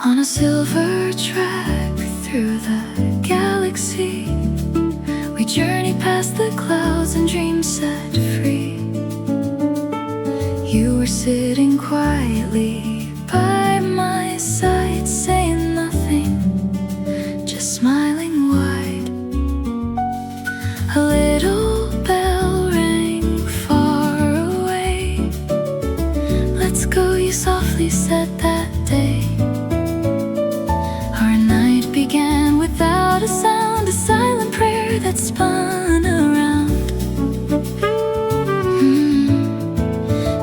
On a silver track through the galaxy, we journey past the clouds and dreams set free. You were sitting quietly by my side, saying nothing, just smiling wide. A little bell rang far away. Let's go, you softly said that day. Our night began without a sound, a silent prayer that spun around.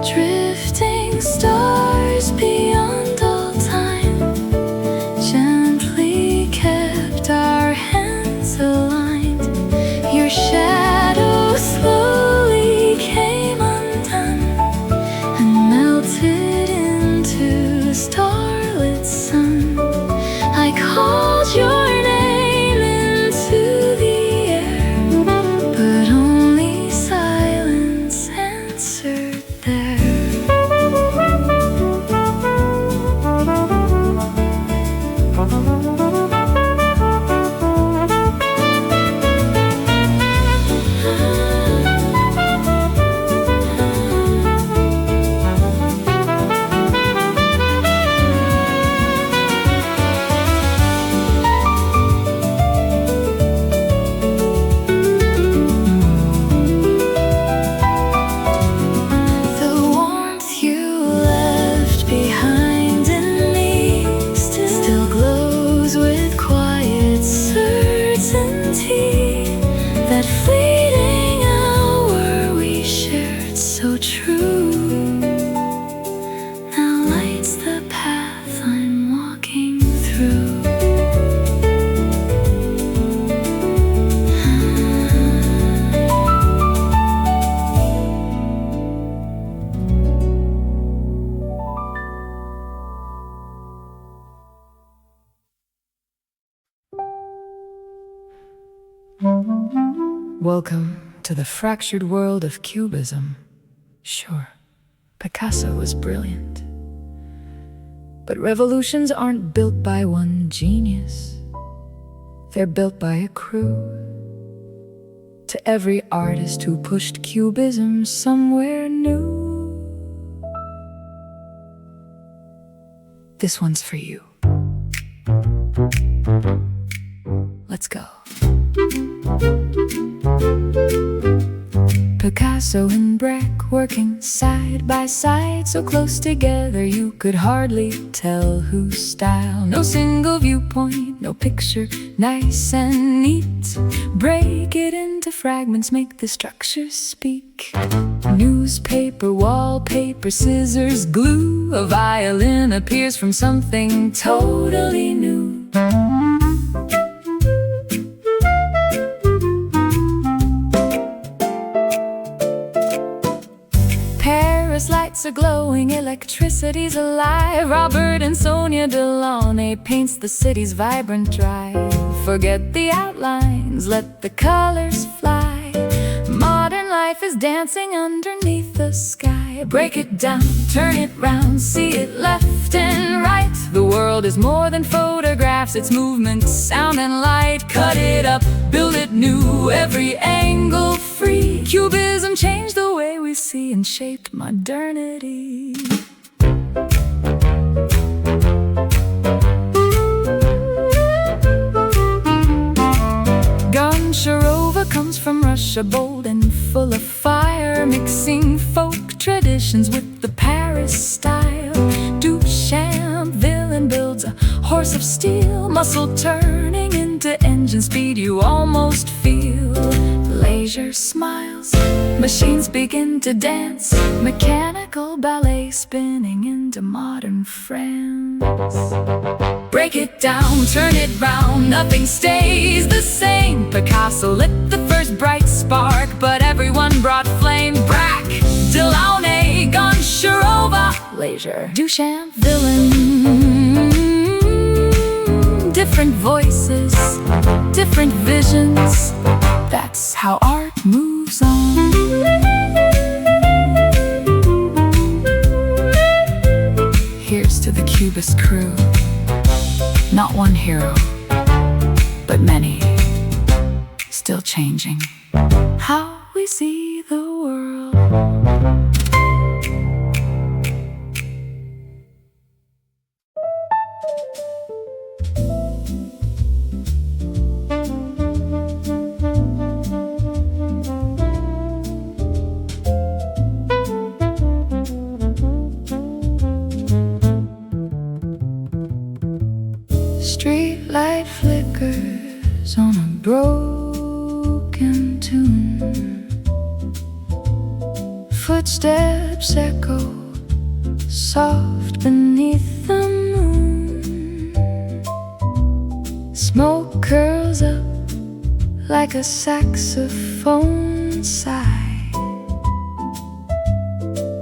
Drifting stars beyond all time gently kept our hands aligned. Your shadow slowly came undone and melted into a starlit sun. I called your name into the air, but only silence answered there. That fleeting hour we shared so true now lights the path I'm walking through. Welcome to the fractured world of Cubism. Sure, Picasso was brilliant, but revolutions aren't built by one genius. They're built by a crew. To every artist who pushed Cubism somewhere new, this one's for you. Let's go. Picasso and Breck working side by side, so close together you could hardly tell whose style. No single viewpoint, no picture nice and neat. Break it into fragments, make the structure speak. Newspaper, wallpaper, scissors, glue. A violin appears from something totally new. Paris lights are glowing, electricity's alive. Robert and Sonia Delaunay paints the city's vibrant drive. Forget the outlines, let the colors fly. Modern life is dancing underneath the sky. Break it down, turn it round, see it left and right. The world is more than photographs, it's movement, sound and light. Cut it up, build it new, every angle free. Cubism changed the way we see and shaped modernity. Goncharova comes from Russia, bold and full of fire, mixing folk traditions with the Paris style. Duchamp villain builds a horse of steel, muscle turning into engine speed you almost feel. Leisure smiles, machines begin to dance, mechanical ballet spinning into modern France. Break it down, turn it round, nothing stays the same. Picasso lit the first bright spark, but everyone brought flame. Braque, Delaunay, Goncharova, Leisure, Duchamp, villain. Different voices, different visions. still changing how we see the world. Street light flickers on a broken tune. Footsteps echo soft beneath the moon. Smoke curls up like a saxophone sigh.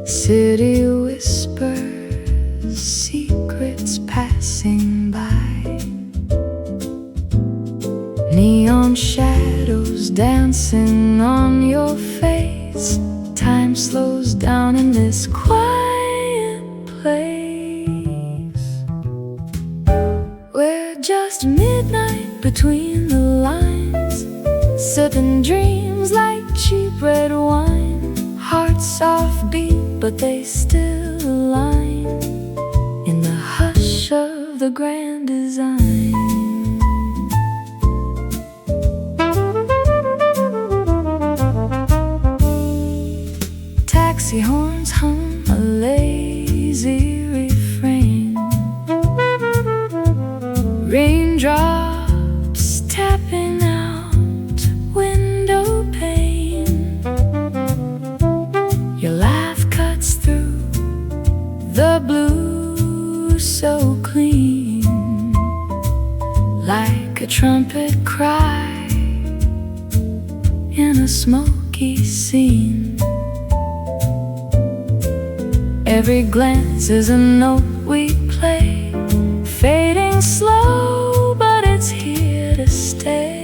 City whispers, secrets passing by. Neon shadows dancing on your face. Time slows down in this quiet place. We're just midnight between the lines, sipping dreams like cheap red wine. Hearts offbeat, but they still align in the hush of the grand design. Taxi horns hum a lazy refrain. Raindrops tapping out window pane. Your laugh cuts through the blue so clean, like a trumpet cry in a smoky scene. Every glance is a note we play, fading slow, but it's here to stay.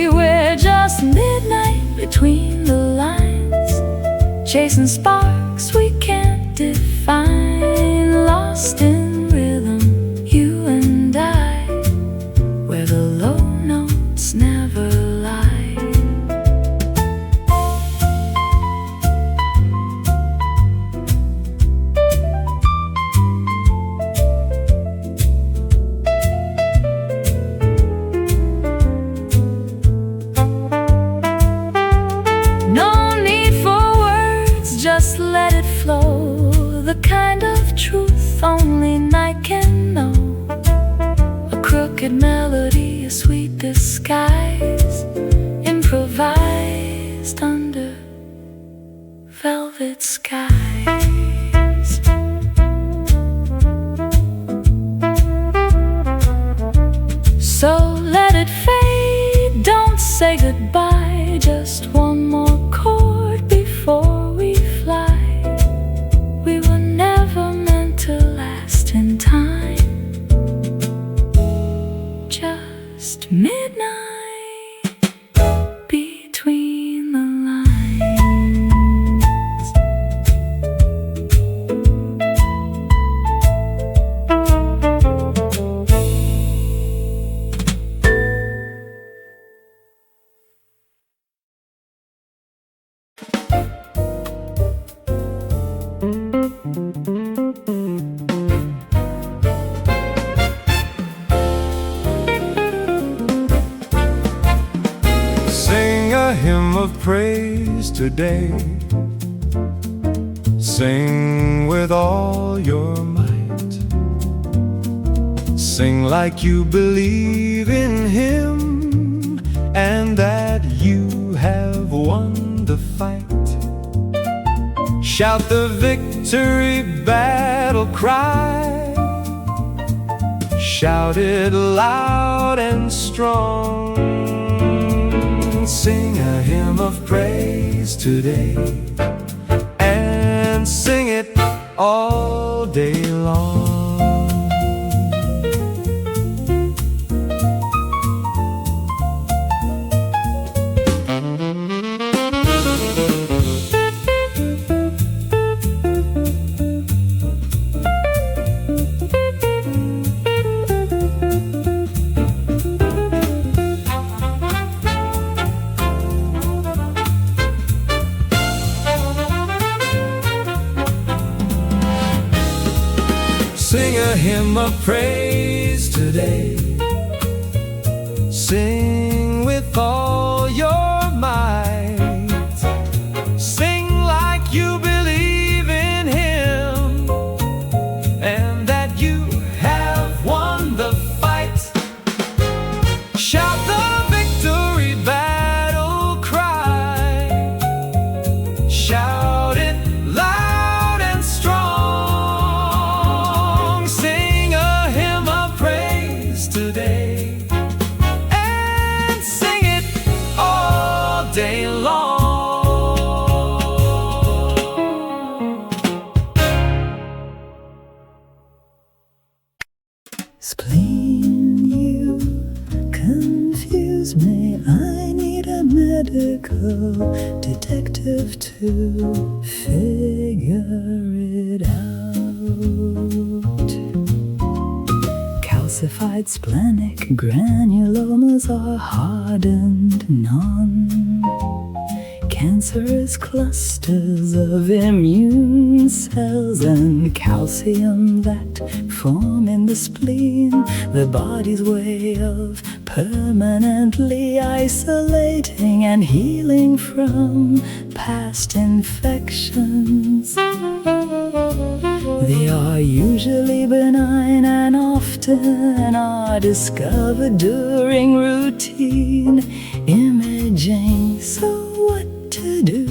We're just midnight between the lines, chasing sparks we can't define. Lost in rhythm, you and I, where the low notes never lie. Just let it flow, the kind of truth only night can know. A crooked melody, a sweet disguise, improvised under velvet skies. So let it fade, don't say goodbye, just one more chord before we fly. We were never meant to last in time. Just midnight between the lines. Sing a hymn of praise today. Sing with all your might. Sing like you believe in Him and that you have won the fight. Shout the victory battle cry. Shout it loud and strong. Sing a hymn of praise today, and sing it all day long. hymn of praise today. Sing with all your might. Sing like you believe in Him, and that you have won the fight. Shout the victory battle cry. Shout it loud and strong. Sing a hymn of praise today, and sing it all day long. Spleen, you confuse me. I need a medical detective to figure it out. Calcified splenic granulomas are hardened non-cancerous clusters of immune cells and calcium that form in the spleen, the body's way of permanently isolating and healing from past infections. They are usually benign and often are discovered during routine imaging. So what to do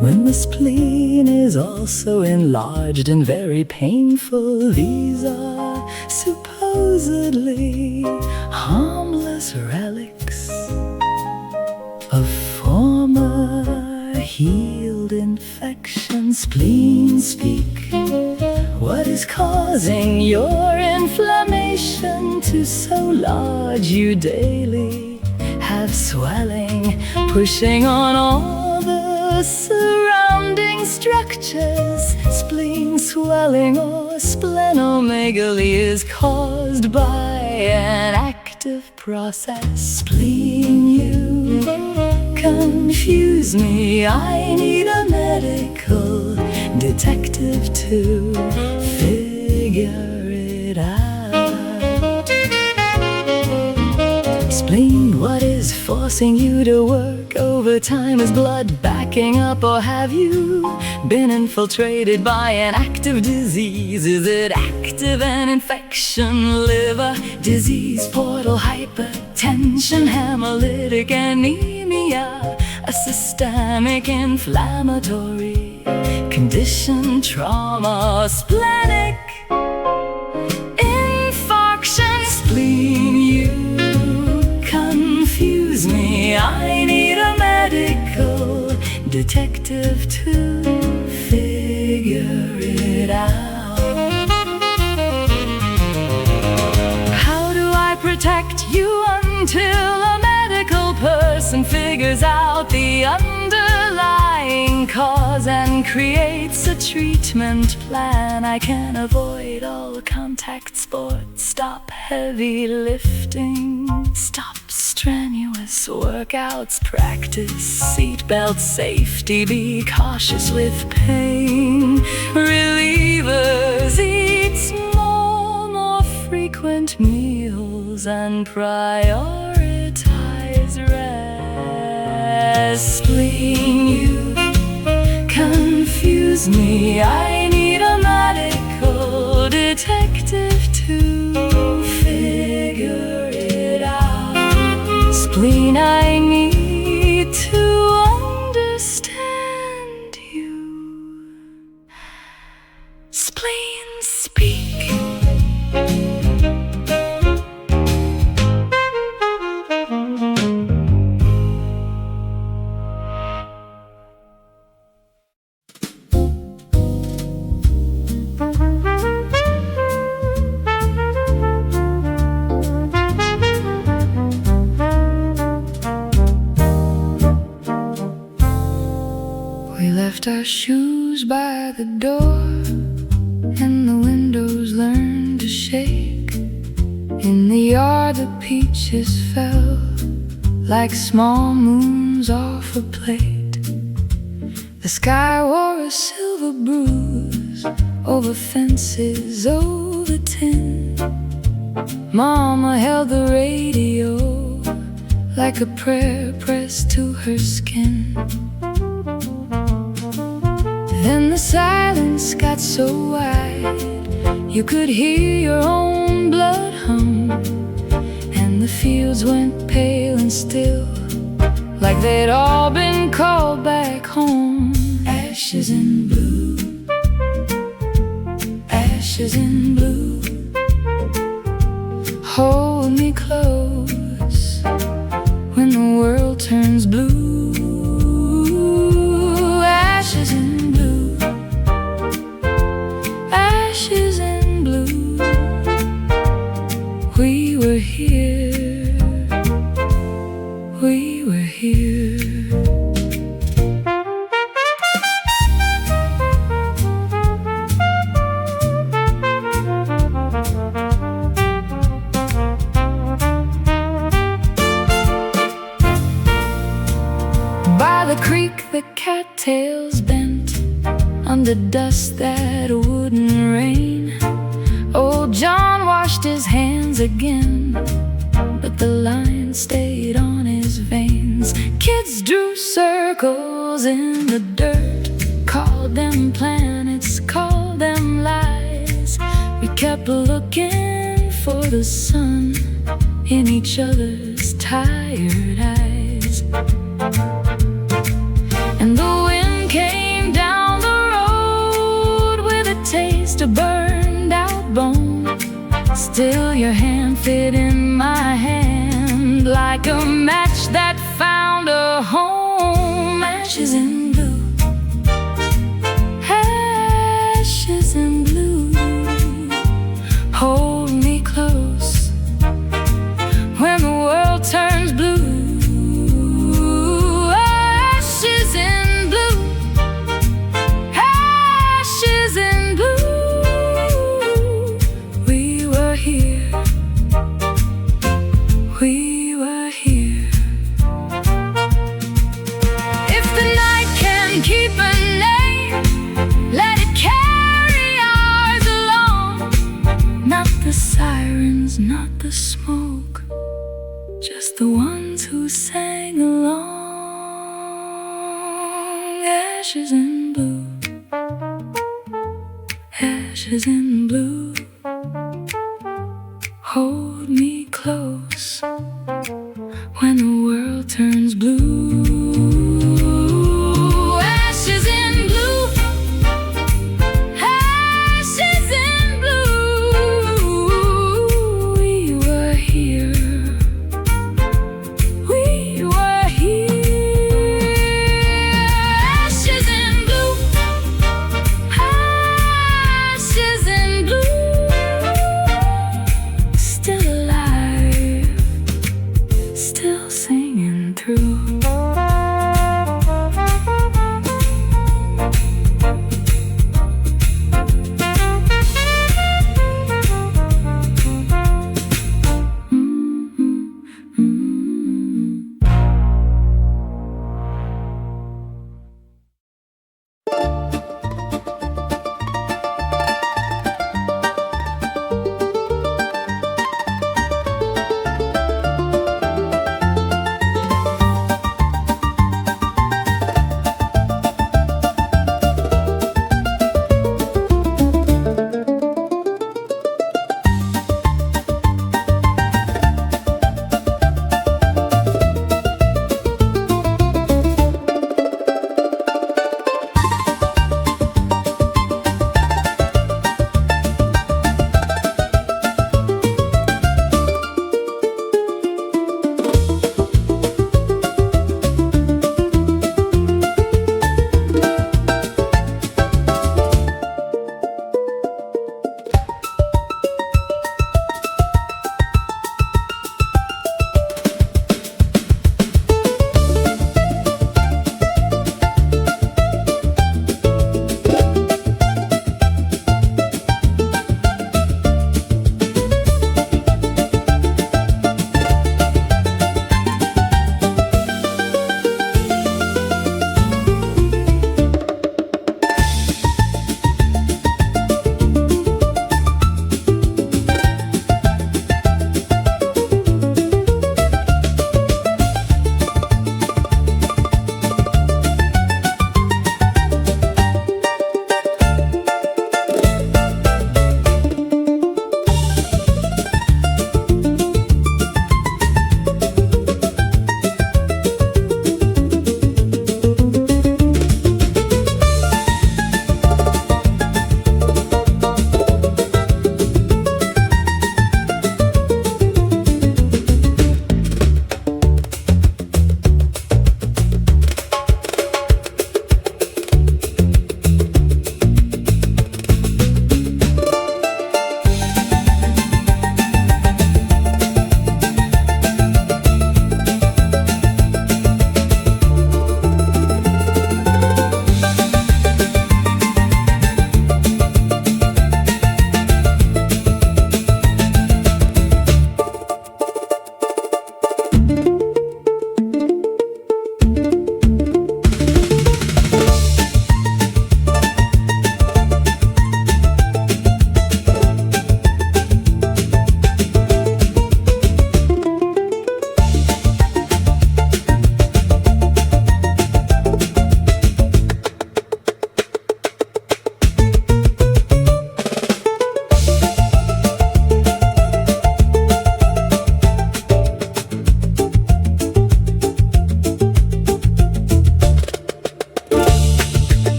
when the spleen is also enlarged and very painful? These are supposedly harmless relics of former healed infections. Spleen, speak. What is causing your inflammation to so large you daily have swelling, pushing on all the surrounding structures? Spleen swelling or splenomegaly is caused by an active process. Spleen, you confuse me. I need a medical detective to figure it out. Spleen, what is forcing you to work overtime? Is blood backing up, or have you been infiltrated by an active disease? Is it active an infection, liver disease, portal hypertension, hemolytic anemia, a systemic inflammatory condition, trauma, splenic infarction? Spleen, you confuse me. I need a medical detective to figure it out. How do I protect you until a medical person figures out the underlying cause and creates a treatment plan? I can avoid all contact sports, stop heavy lifting, stop strenuous workouts, practice seatbelt safety, be cautious with pain relievers, eat small, more frequent meals, and prioritize rest. Spleen, you confuse me. I need a medical detective to figure it out. Spleen, I need to understand you. Spleen, speak. We left our shoes by the door, and the windows learned to shake. In the yard the peaches fell like small moons off a plate. The sky wore a silver bruise over fences, over the tin. Mama held the radio like a prayer pressed to her skin. Then the silence got so wide, you could hear your own blood hum, and the fields went pale and still, like they'd all been called back home. Ashes and blue, ashes and blue, hold me close when the world turns blue. Ashes and blue, ashes and blue, we were here, we were here. By the creek the cattails bent under dust that wouldn't rain. Old John washed his hands again, but the line stayed on his veins. Kids drew circles in the dirt, called them planets, called them lies. We kept looking for the sun in each other's tired eyes. And the wind came down the road with a taste of burned out bone. Still your hand fit in my hand like a match that found a home. Ashes and blue, ashes and blue, hold me close when the world turns blue. We were here. If the night can keep a name, let it carry ours along. Not the sirens, not the smoke, just the ones who sang along. Ashes and blue, ashes and blue, hold me close when the world turns blue. Ashes and blue, ashes and blue, we were here, we were here. Ashes and blue, ashes and blue, still alive, still singing through.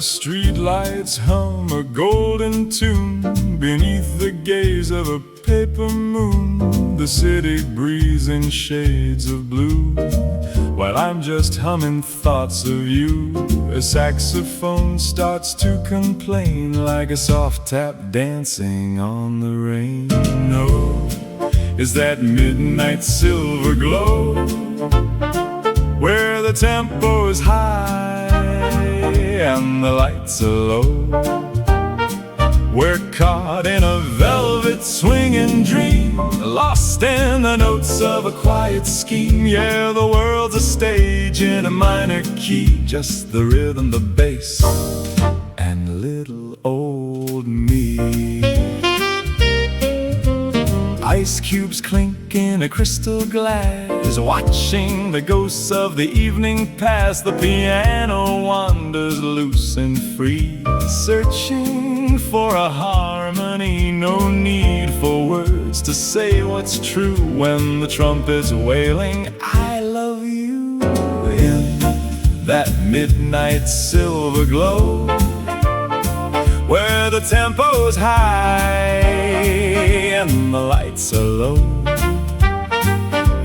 streetlights hum a golden tune beneath the gaze of a paper moon. The city breathes in shades of blue, while I'm just humming thoughts of you. A saxophone starts to complain, like a soft tap dancing on the rain. No, is that midnight silver glow, where the tempo is high and the lights are low. We're caught in a velvet swinging dream, lost in the notes of a quiet scheme. Yeah, the world's a stage in a minor key, just the rhythm, the bass, and little old me. Ice cubes clink in a crystal glass, watching the ghosts of the evening pass. The piano wanders loose and free, searching for a harmony. No need for words to say what's true when the trumpet's wailing, I love you. In that midnight silver glow, where the tempo's high and the lights are low.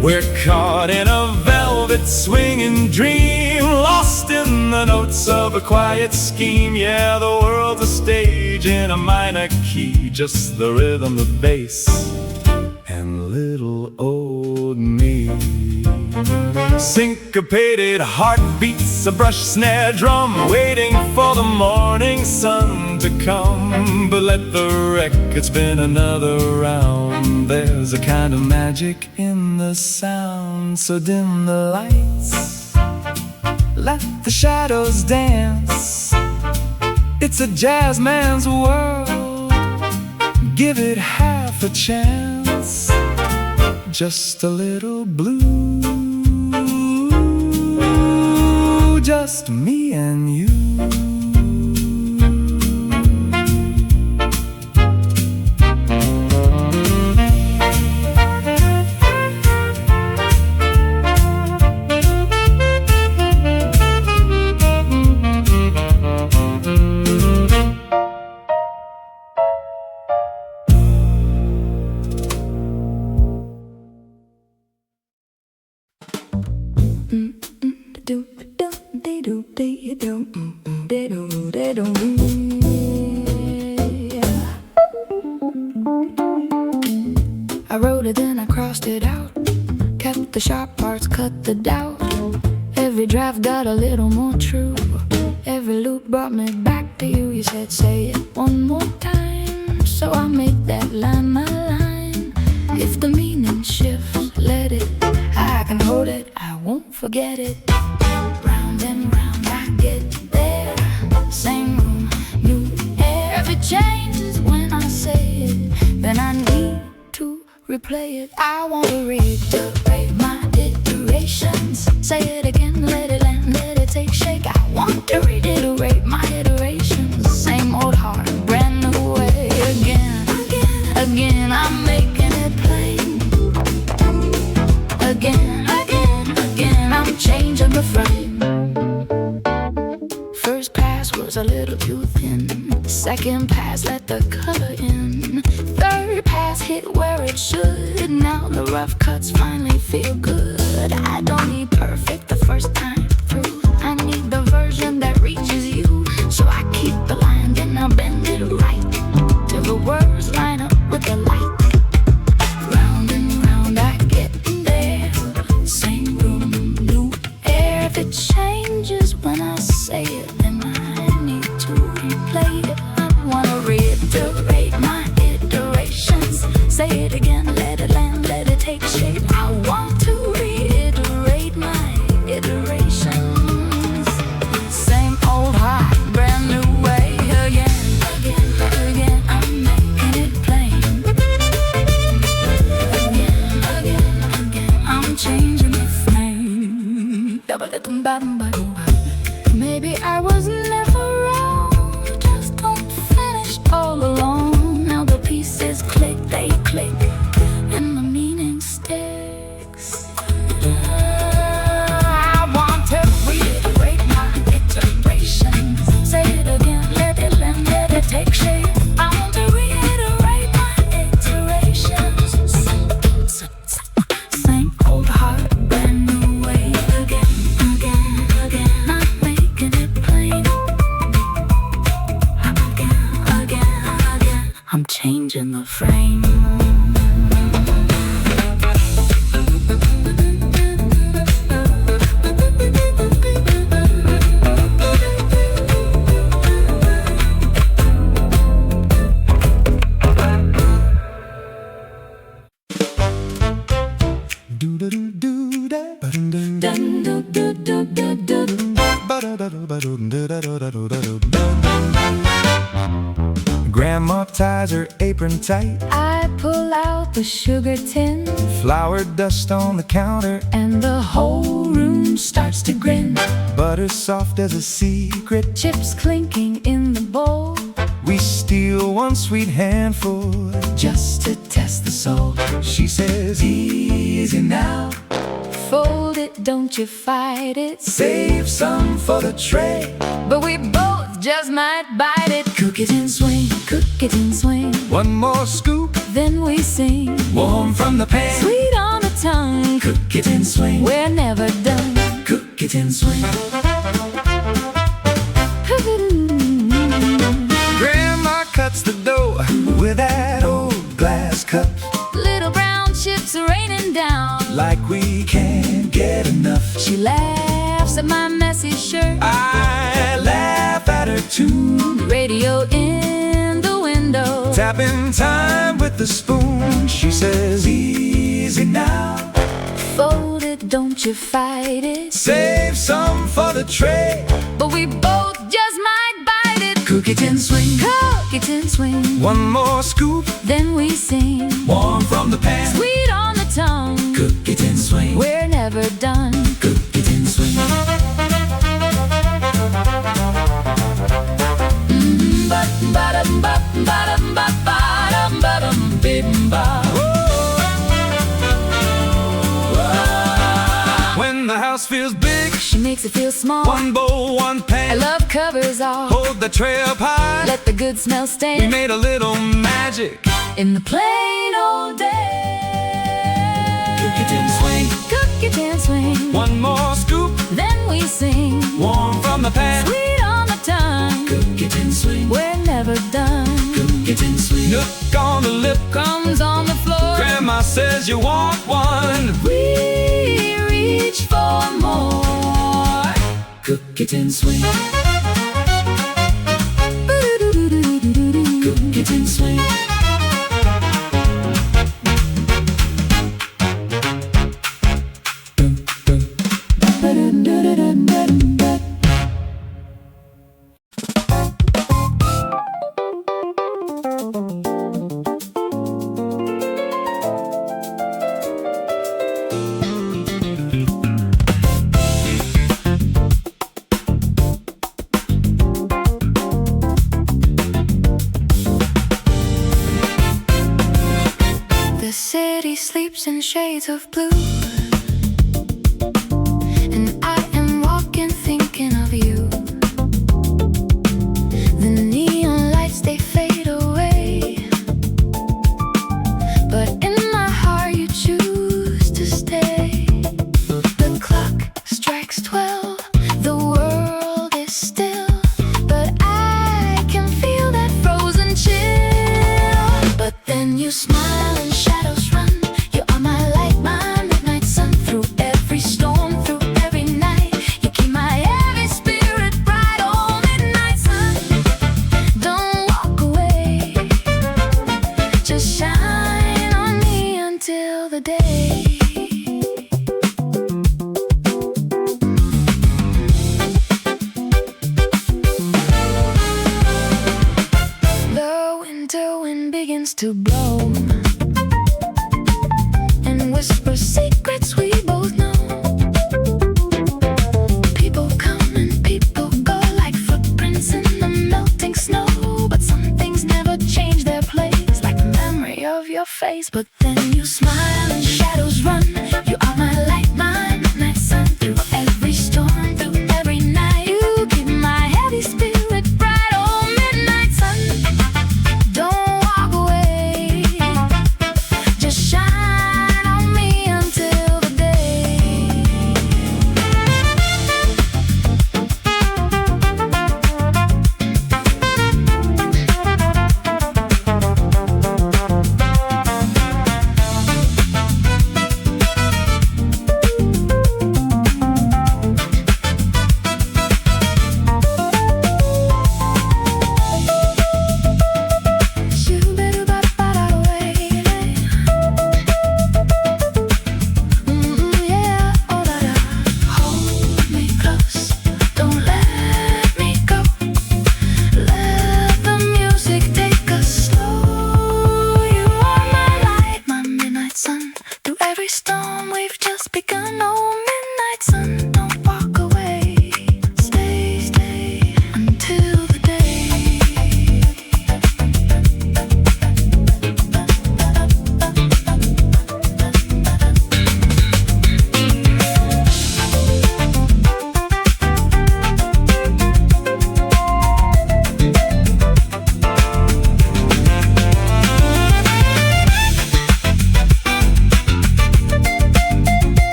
We're caught in a velvet swinging dream, lost in the notes of a quiet scheme. Yeah, the world's a stage in a minor key, just the rhythm, the bass, and little old me. Syncopated heartbeats, a brush snare drum, waiting for the morning sun to come. But let the record spin another round, there's a kind of magic in the sound. So dim the lights, let the shadows dance. It's a jazz man's world, give it half a chance. Just a little blue, just me and you. I wrote it, then I crossed it out, kept the sharp parts, cut the doubt. Every draft got a little more true, every loop brought me back to you. You said, say it one more time, so I made that line my line. If the meaning shifts, let it, I can hold it, I won't forget it. Round and round I get there, same room, new air. If it changes when I say it, then I need to replay it. I want to reiterate my iterations. Say it again, let it land, let it take shape. I want to reiterate my iterations. Same old heart, brand new way. Again, again, again, I'm making it plain. Again, again, again, I'm changing the frame. First pass was a little too thin, second pass let the color in, third pass hit where it should. Now the rough cuts finally feel good. I don't need perfect the first time through, I need the version that reaches you. So I keep the line, then I bend it right till the words line up with the light. Round and round I get there, same room, new air. If it changes when I say it, then I need to replay it. I wanna reiterate my iterations. Say it again, let it land, let it take shape. I want to reiterate my iterations. Same old heart, brand new way. Again, again, again, I'm making it plain. Again, again, again, I'm changing the frame. Maybe I was never wrong, just unfinished all along. Now the pieces click, they click, and the meaning sticks. I want to reiterate my iterations. Say it again. Grandma ties her apron tight, I pull out the sugar tin, flour dust on the counter, and the whole room starts to grin. butter soft as a secret. Chips clinking in the bowl, We steal one sweet handful just to test the salt. She says, easy now, Fold it, don't you fight it. save some for the tray. But we both just might bite it. Cook it and swing, cook it and swing. One more scoop, Then we sing, warm from the pan. sweet on the tongue. Cook it and swing, We're never done. cook it and swing. Grandma cuts the dough with that old glass cup, Little brown chips raining down. like we can't get enough. She laughs at my messy shirt. I laugh at her too, Radio in the window. tapping time with the spoon. She says, easy now, Fold it, don't you fight it. save some for the tray. But we both just might bite it. Cook it and swing, Cook it and swing. one more scoop, Then we sing, warm from the pan. sweet on the tongue. Cook it and swing, We're never done. cook it and swing. When the house feels big, She makes it feel small. one bowl, one I pan. love covers all. Hold the tray up high. Let the good smell We stay made a little magic. in the plain old day. Cook it and swing, Cook it and swing. one more scoop, Then we sing, warm from the pan. sweet on the tongue. Cook it and swing, We're never done. cook it and swing. Nook on the lip, Crumbs on the floor. Grandma says you want one. We reach for more. Cook it and swing, cook it and swing. The city sleeps in shades of blue, and I am walking thinking of you. The neon lights, they fade away, but in my heart you choose to stay. The clock strikes 12, the world is still, but I can feel that frozen chill. But then you smile and shadows run. You are my light, my midnight sun. Through every storm, through every night, you keep my heavy spirit bright. Oh, midnight sun, don't walk away. Just shine on me until the day. The winter wind begins to blow and whisper secrets we both know. People come and people go like footprints in the melting snow. But some things never change their place, like the memory of your face. But then you smile and shadows run. You are my light, my midnight sun. Through every storm, through every night, you keep my heavy spirit bright. Oh, midnight sun, don't walk away. Just shine on me until the day.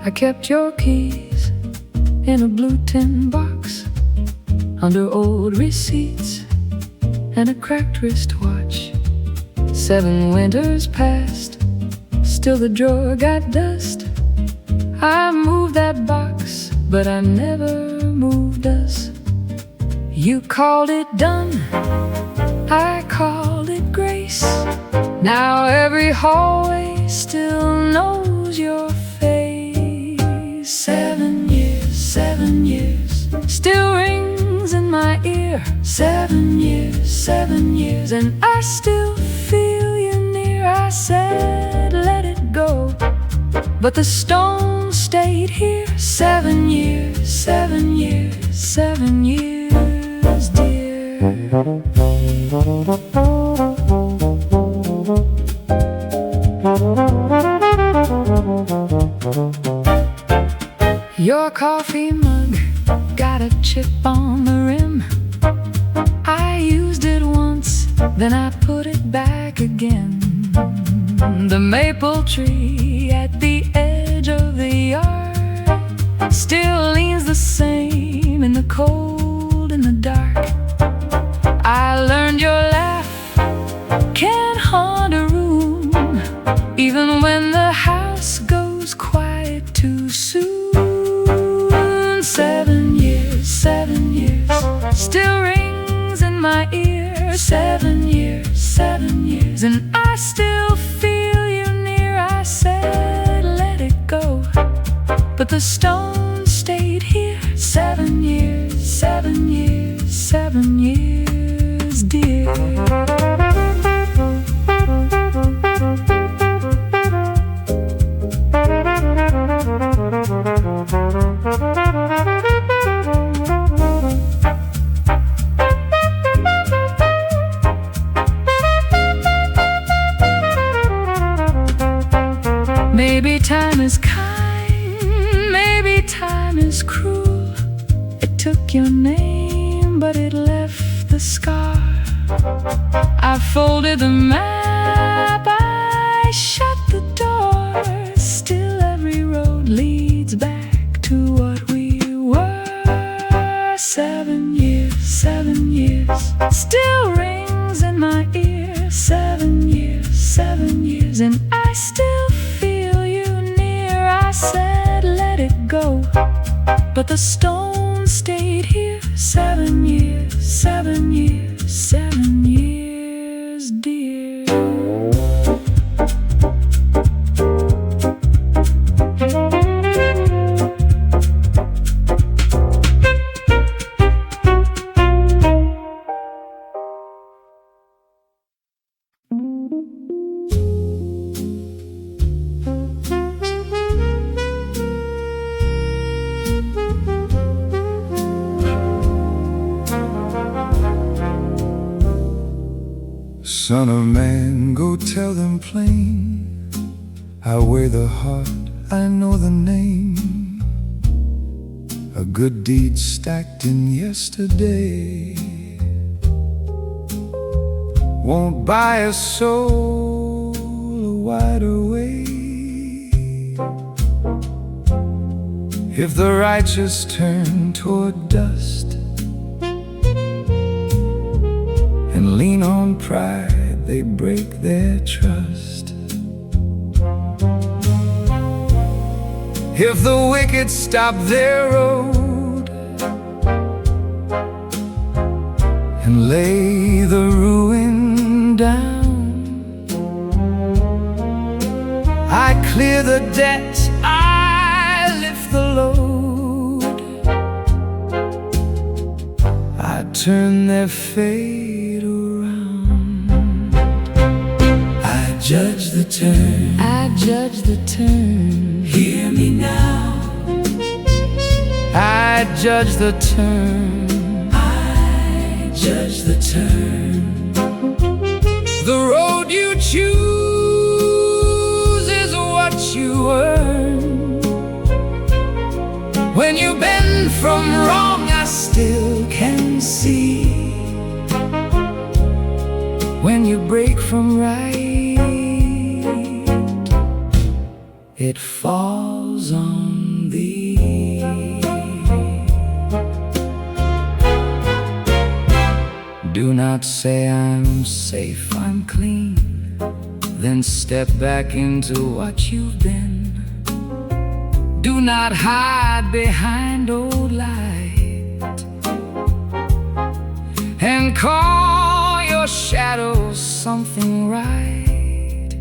I kept your keys in a blue tin box under old receipts and a cracked wristwatch. 7 winters passed, still the drawer got dust. I moved that box, but I never moved us. You called it done, I called it grace. Now every hallway still knows your face. 7 years, 7 years, still rings in my ear. 7 years, 7 years, and I still feel you near. I said let it go, but the stone stayed here. 7 years, 7 years, 7 years, dear. Your coffee mug got a chip on the rim. I used it once, then I put it back again. The maple tree at the edge of the yard still leans the same in the cold, in the dark. I learned your laugh can haunt a room, even when the house goes quiet too soon. 7 years, 7 years, still rings in my ear. 7 years, 7 years, and I still feel you near. I said let it go, but the stone stayed here. 7 years, 7 years, 7 years, dear. Maybe time is kind, maybe time is cruel. It took your name, but it left the scar. I folded the map, I shut the door. Still every road leads back to what we were. 7 years, 7 years, still rings in my ear. 7 years, 7 years, and I still feel you near. I said let it go, but the stone stayed here. 7 years, 7 years, 7 years, dear. Son of man, go tell them plain, I wear the heart, I know the name. A good deed stacked in yesterday won't buy a soul a wider way. If the righteous turn toward dust and lean on pride, they break their trust. If the wicked stop their road and lay the ruin down, I clear the debt, I lift the load, I turn their fate around. I judge the turn, I judge the turn. hear me now. I judge the turn, I judge the turn. The road you choose is what you earn. When you bend from wrong, I still can see. When you break from right, it falls on on thee. Do not say I'm safe, I'm clean, then step back into what you've been. Do not hide behind old light and call your shadows something right.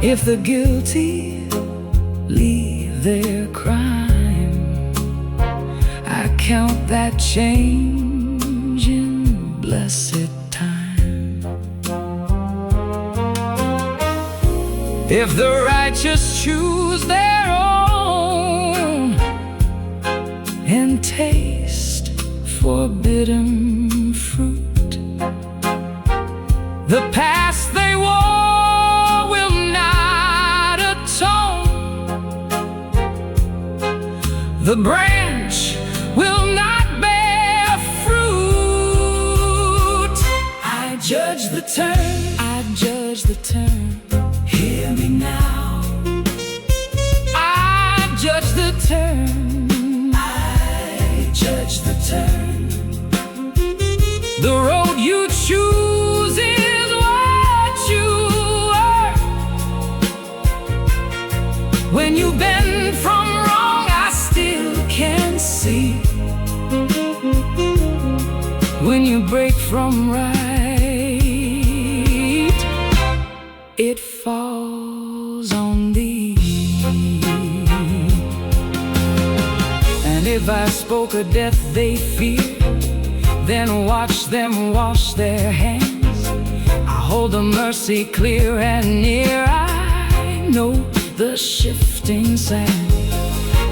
If the guilty leave their crime, I count that change in blessed time. If the righteous choose their own and taste forbidden fruit, the past they wore will not atone. The branch will not bear fruit. I judge the turn, I judge the turn. Hear me now. I judge the turn, I judge the turn. The road you choose is what you are. When you bend from wrong, I still can see. When you break from right, it falls on thee. And if I spoke of death they fear, then watch them wash their hands. I hold the mercy clear and near. I know the shifting sand.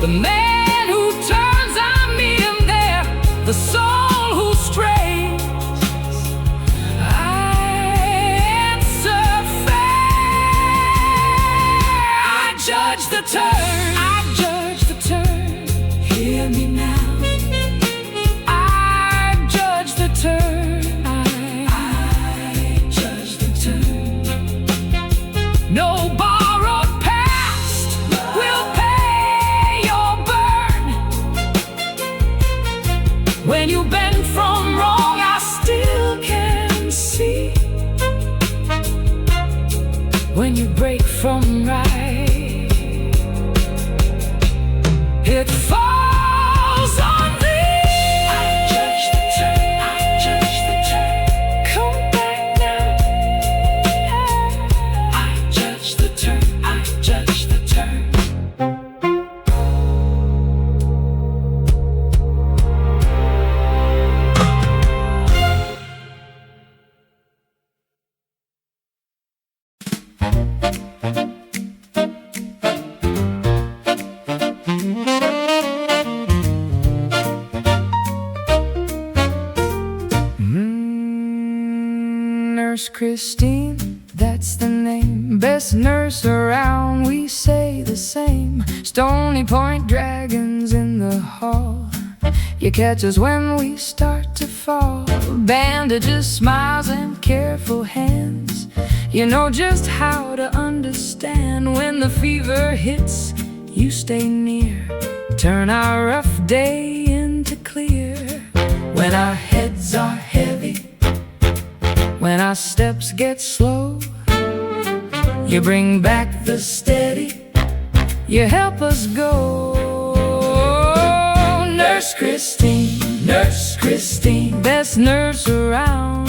The man who turns on me and there, the soul who strays, I answer fair. I judge the turn, I judge the turn. Hear me now. Turn, I judge the turn. No borrowed past will pay your burn. When you bend from wrong, I still can see. When you break from right, it falls on thee. Nurse Christine, that's the name. Best nurse around, we say the same. Stony Point dragons in the hall. You catch us when we start to fall. Bandages, smiles, and careful hands. You know just how to understand. When the fever hits, you stay near. Turn our rough day into clear. When our heads are heavy, when our steps get slow, you bring back the steady, you help us go. Nurse Christine, Nurse Christine, best nurse around.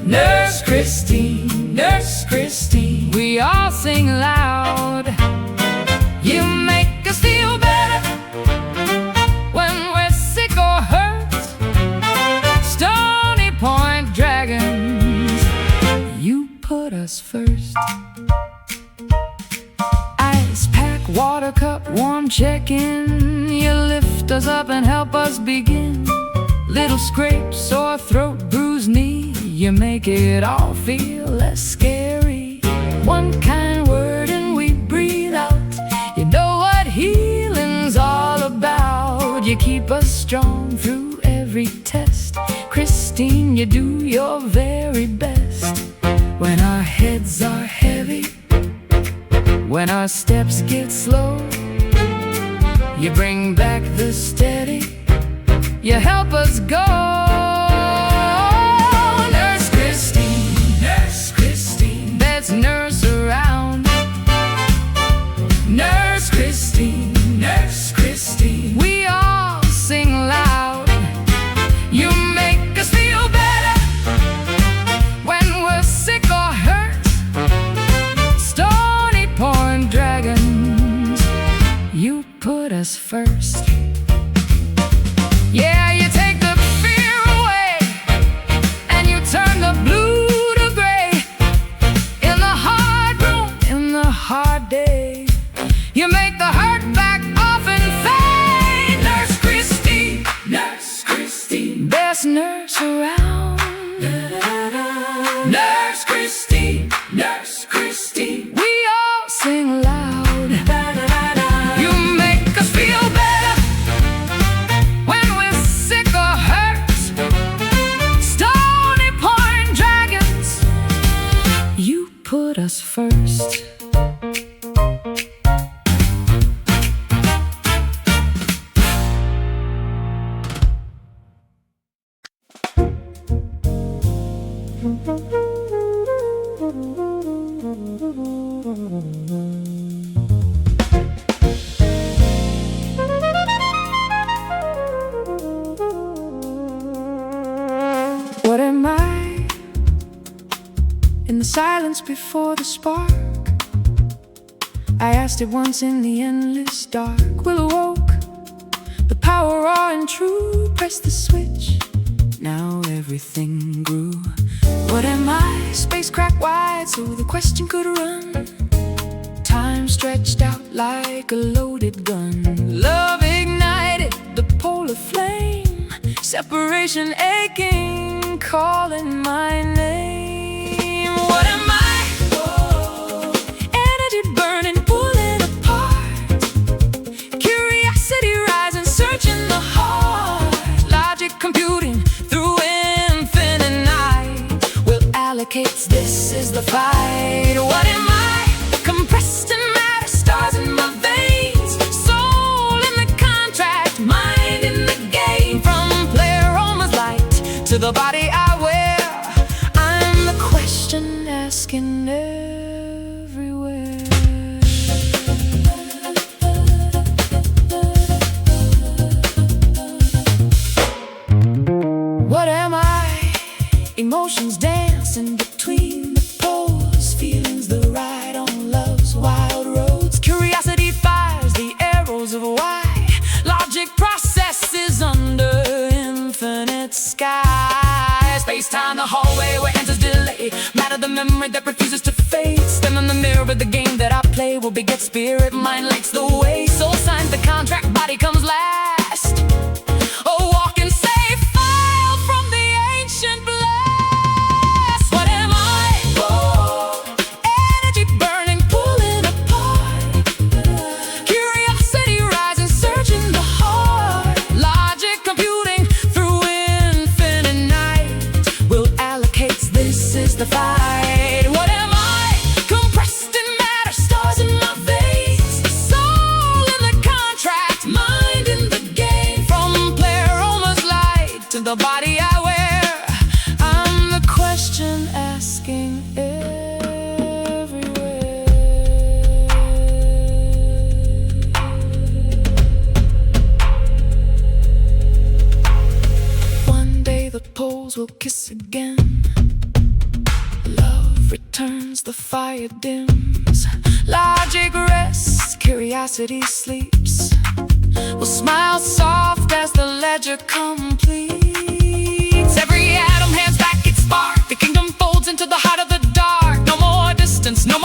Nurse Christine, Nurse Christine, we all sing loud. You make us feel better when we're sick or hurt. Stony Point dragons, you put us first. Ice pack, water cup, warm check-in. You lift us up and help us begin. Little scrape, sore throat, bruised knee, you make it all feel less scary. One kind word and we breathe out. You know what healing's all about. You keep us strong through every test. Christine, you do your very best. When our heads are heavy, When our steps get slow, you bring back the steady, you help us go. Nurse Christine, Nurse Christine, best nurse around. Nurse Christine, Nurse Christine, we all sing loud. You make us feel better when we're sick or hurt. Stony Point Dragons, you put us first. Yeah, you take the fear away and you turn the blue to gray. In the hard room, in the hard day, you make the hurt back off and fade. Nurse Christine, Nurse Christine, best nurse around. Nurse Christine, Nurse Christine, we all sing loud. You make us feel better when we're sick or hurt. Stony Point Dragons, you put us first. What am I in the silence before the spark? I asked it once in the endless dark. Will awoke the power raw and true. Press the switch, now everything grew. What am I? Space cracked wide so the question could run. Time stretched out like a loaded gun. Love ignited the polar flame. Separation aching, calling my name. What am I? Energy burning, pulling apart. Curiosity rising, searching the heart. Logic computing through infinite night. Will allocates, this is the fight. What am I? Compressed in matter, stars in my veins. Soul in the contract, mind in the game. From Pleroma's light to the body I wear, I'm the question asking everywhere. What am I? Emotions dancing between the poles. Feelings the ride on love's wild roads. Curiosity fires the arrows of why. Logic processes under infinite sky. Space-time, the hallway where answers delay. Matter, the memory that refuses to fade. Stand in the mirror, the game that I play will beget spirit. Mind lights the way. Soul signs the contract, body comes last. Oh, walk and safe file from the ancient blast. What am I? Energy burning, pulling apart. Curiosity rising, searching the heart. Logic computing through infinite night. Will allocates, this is the fight. What am I? Compressed in matter, stars in my veins. Soul in the contract, mind in the game. From Pleroma's light to the body I wear, I'm the question asking everywhere. One day the poles will kiss again. Love returns, the fire dims. Logic rests, curiosity sleeps. We'll smile soft as the ledger completes. Every atom hands back its spark. The kingdom folds into the heart of the dark. No more distance, no